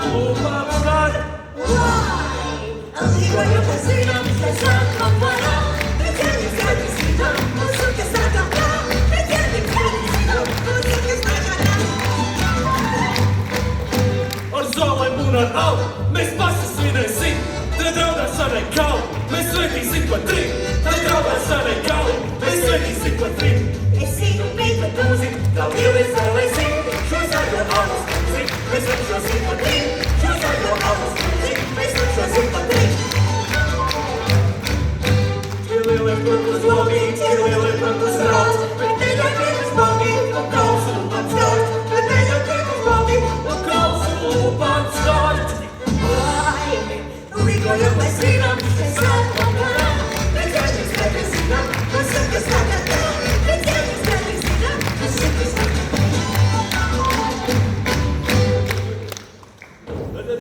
Upamagad. Why? Ang liwanag ng silang sa kamara. Nagkaling sa bisita, pusok ka sa kapla. Nagkaling sa bisita, pusok ka sa kapla. Orzolaj munarau, mēs pasasvinēsim, tad draudās ar nekau, mēs svētīsim pa trim, tad draudās ar nekau, mēs svētīsim pa trim. Es zinu, bija pat mūzik, tev jau es vēlēsim. Šo zaļo alus mūzik, mēs likšosim pa trim. Šo zaļo alus mūzik, mēs likšosim pa trim. Tie lielie purpurs lobī, tie